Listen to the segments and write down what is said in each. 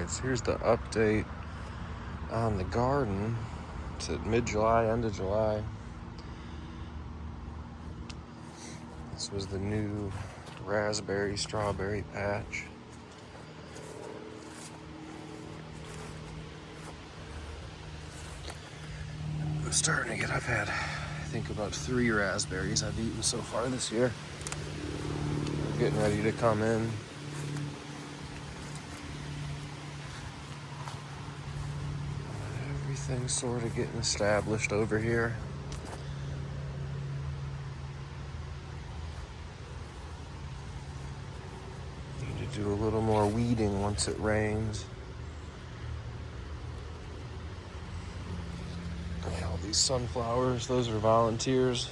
Alright, so here's the update on the garden. It's at mid-July, end of July. This was the new raspberry strawberry patch. I'm starting to get, I've had, I think, about 3 raspberries I've eaten so far this year. Getting ready to come in. Everything's sort of getting established over here. Need to do a little more weeding once it rains. All these sunflowers, those are volunteers.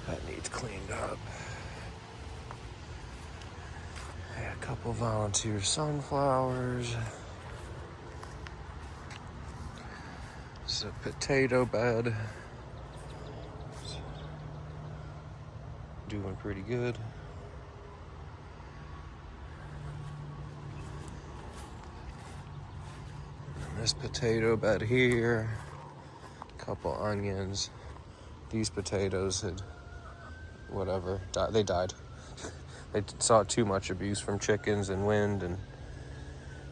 That needs cleaned up. A couple volunteer sunflowers. This is a potato bed. It's doing pretty good. And this potato bed here. A couple onions. These potatoes had, whatever, they died. They saw too much abuse from chickens and wind and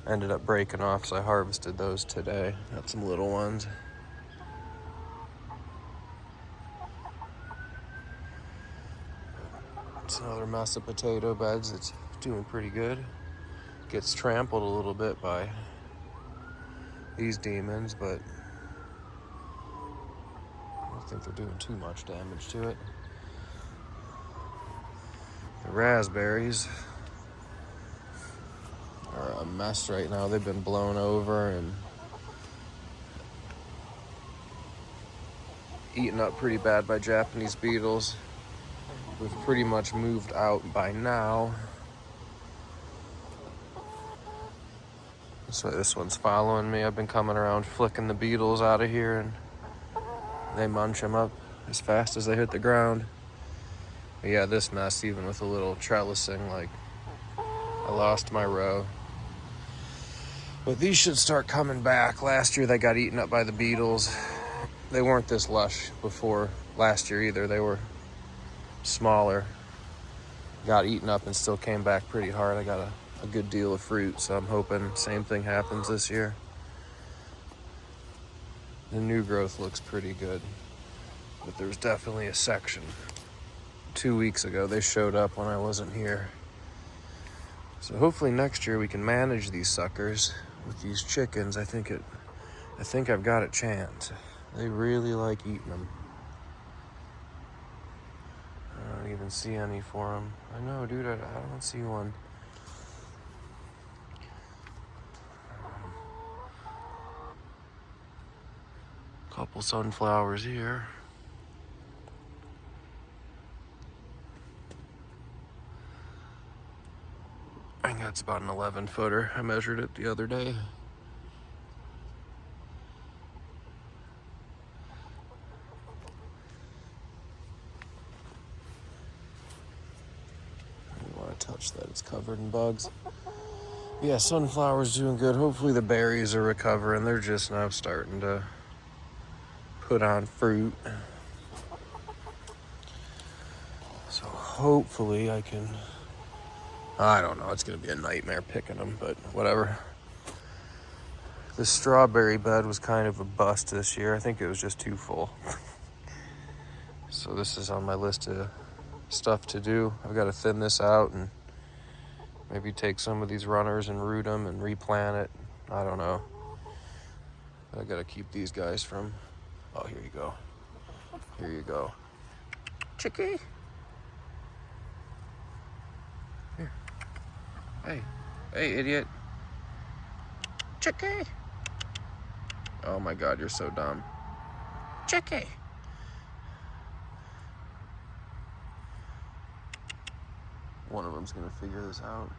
ended up breaking off, so I harvested those today. Got some little ones. It's another mess of potato beds. It's doing pretty good. Gets trampled a little bit by these demons, but I don't think they're doing too much damage to it. The raspberries are a mess right now. They've been blown over and eaten up pretty bad by Japanese beetles. We've pretty much moved out by now. So this one's following me. I've been coming around flicking the beetles out of here and they munch them up as fast as they hit the ground. But yeah, this mess, even with a little trellising, like, I lost my row. But these should start coming back. Last year they got eaten up by the beetles. They weren't this lush before last year either. They were smaller. Got eaten up and still came back pretty hard. I got a good deal of fruit, so I'm hoping same thing happens this year. The new growth looks pretty good, but there's definitely a section. 2 weeks ago, they showed up when I wasn't here. So hopefully next year we can manage these suckers with these chickens. I think I've got a chance. They really like eating them. I don't even see any for them. I know, dude, I don't see one. Couple sunflowers here. I think that's about an 11-footer. I measured it the other day. I don't want to touch that. It's covered in bugs. Yeah, sunflowers doing good. Hopefully the berries are recovering. They're just now starting to put on fruit. So hopefully I can... I don't know, it's going to be a nightmare picking them, but whatever. The strawberry bed was kind of a bust this year. I think it was just too full. So this is on my list of stuff to do. I've got to thin this out and maybe take some of these runners and root them and replant it. I don't know. I got to keep these guys from... Oh, here you go. Here you go. Chickie. Here. Hey. Hey, idiot. Chickie. Oh my God, you're so dumb. Chickie. One of them's gonna figure this out.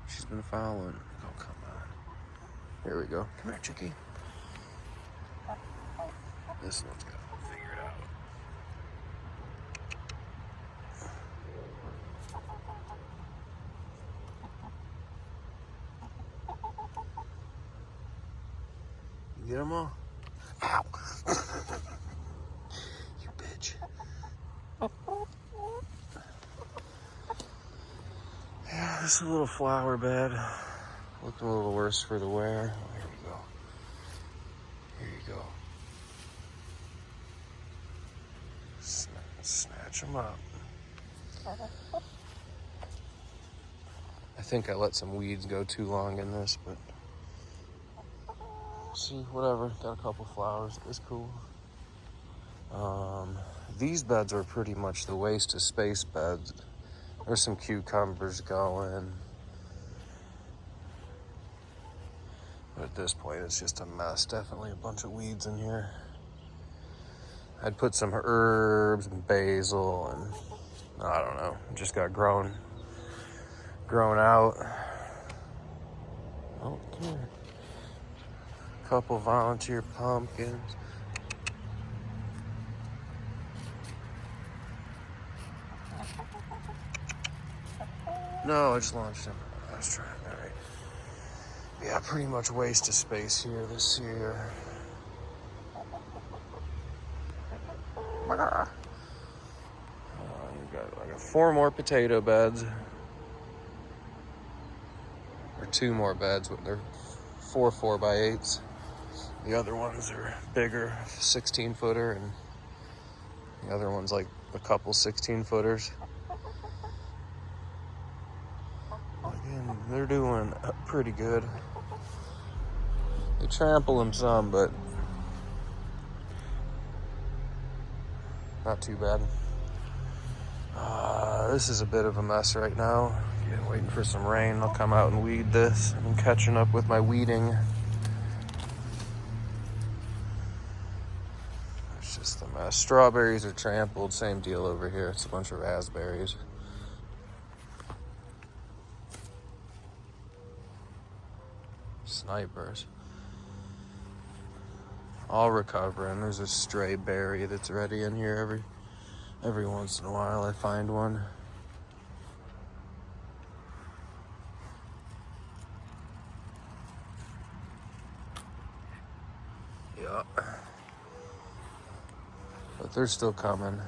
She's been following. Oh, come on. Here we go. Come here, Chickie. This one's got to figure it out. get them all? Ow. You bitch. Yeah, this is a little flower bed. Looking a little worse for the wear. Oh, here we go. Here you go. Snatch them up. I think I let some weeds go too long in this, but see, whatever. Got a couple flowers. It's cool. These beds are pretty much the waste of space beds. There's some cucumbers going. But at this point, it's just a mess. Definitely a bunch of weeds in here. I'd put some herbs and basil and I don't know. Just got grown out. Oh, come here. Couple volunteer pumpkins. No, I just launched him. I was trying. All right. Yeah, pretty much waste of space here this year. I got 4 more potato beds. Or 2 more beds. They're 4 4x8s. The other ones are bigger, 16-footer, and the other one's like a couple 16-footers. Again, they're doing pretty good. They trample them some, but not too bad. This is a bit of a mess right now. Again, waiting for some rain. I'll come out and weed this. I'm catching up with my weeding. It's just a mess. Strawberries are trampled. Same deal over here. It's a bunch of raspberries. Snipers. All recovering. There's a stray berry that's ready in here every once in a while. I find one. Yeah. But they're still coming.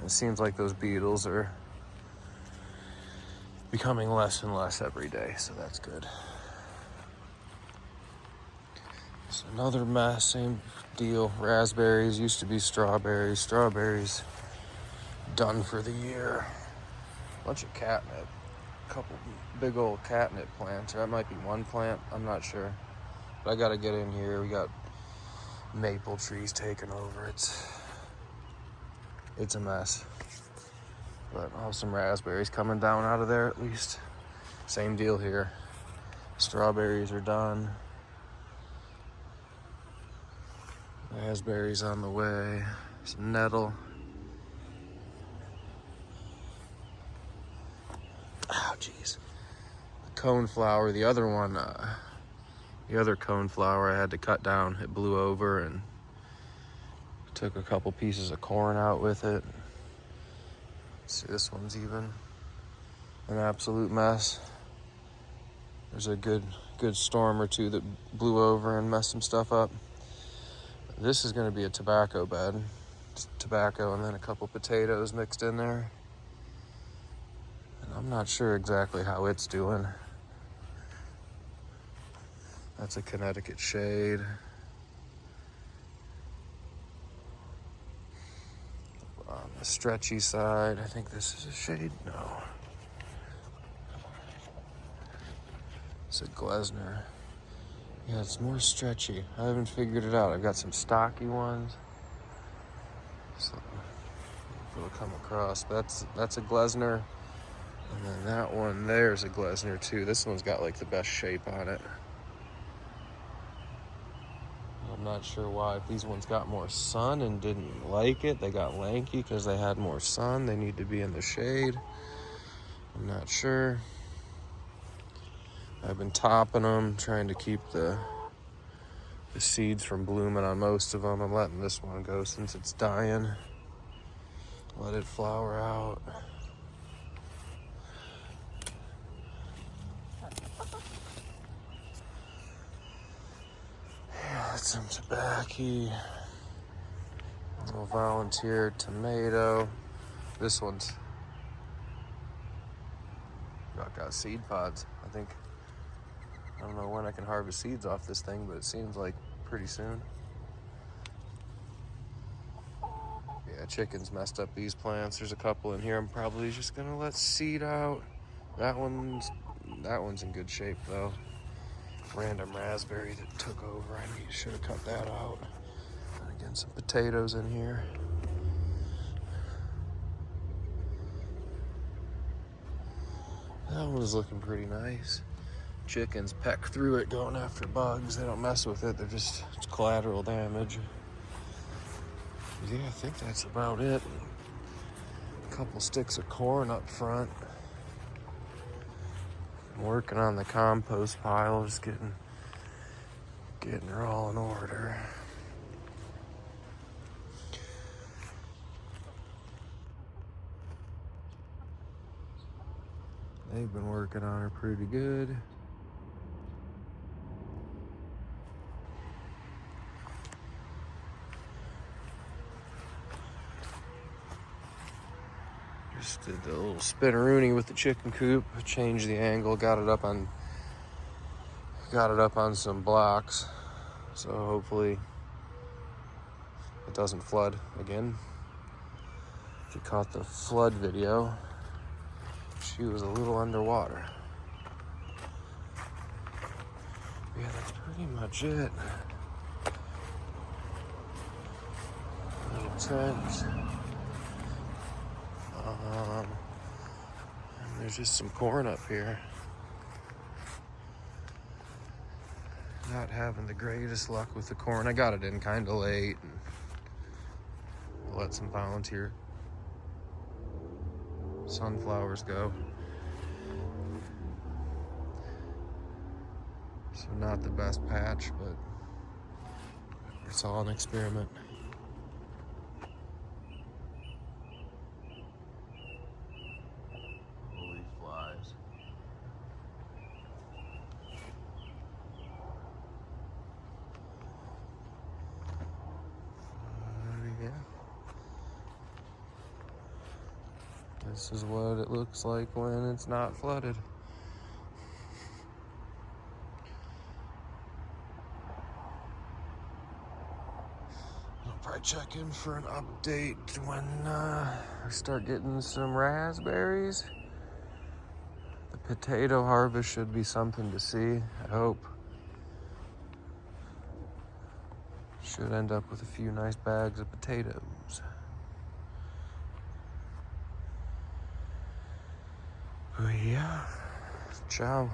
It seems like those beetles are becoming less and less every day, so that's good. It's another mess, same deal. Raspberries used to be strawberries. Strawberries done for the year. Bunch of catnip. A couple big old catnip plants. That might be one plant, I'm not sure. But I gotta get in here. We got maple trees taking over. It's a mess. But I'll have some raspberries coming down out of there at least. Same deal here. Strawberries are done. Raspberries on the way. Some nettle. Oh, jeez. The coneflower, the other one, the other coneflower I had to cut down. It blew over and took a couple pieces of corn out with it. See, this one's even an absolute mess. There's a good storm or two that blew over and messed some stuff up. This is going to be a tobacco bed. It's tobacco and then a couple potatoes mixed in there. And I'm not sure exactly how it's doing. That's a Connecticut shade. On the stretchy side, I think this is a shade. No. It's a Glesner. Yeah, it's more stretchy. I haven't figured it out. I've got some stocky ones. So it'll come across. But that's a Glesner. And then that one there's a Glesner too. This one's got like the best shape on it. I'm not sure why. If these ones got more sun and didn't like it, they got lanky because they had more sun. They need to be in the shade. I'm not sure. I've been topping them, trying to keep the seeds from blooming on most of them. I'm letting this one go since it's dying. Let it flower out. Yeah, some tobacco. A little volunteer tomato. This one's got seed pods. I don't know when I can harvest seeds off this thing, but it seems like pretty soon. Yeah, chickens messed up these plants. There's a couple in here I'm probably just gonna let seed out. That one's in good shape though. Random raspberry that took over. I should have cut that out. And again, some potatoes in here. That one is looking pretty nice. Chickens peck through it going after bugs. They don't mess with it. It's collateral damage. Yeah, I think that's about it. A couple sticks of corn up front. I'm working on the compost pile, just getting her all in order. They've been working on her pretty good. Just did the little spinneroonie with the chicken coop, changed the angle, got it up on some blocks, so hopefully it doesn't flood again. If you caught the flood video, she was a little underwater. Yeah, that's pretty much it. Little trench. And there's just some corn up here. Not having the greatest luck with the corn. I got it in kind of late and let some volunteer sunflowers go. So not the best patch, but it's all an experiment. Holy flies. Yeah. This is what it looks like when it's not flooded. I'll probably check in for an update when I start getting some raspberries. The potato harvest should be something to see, I hope. Should end up with a few nice bags of potatoes. But yeah, ciao.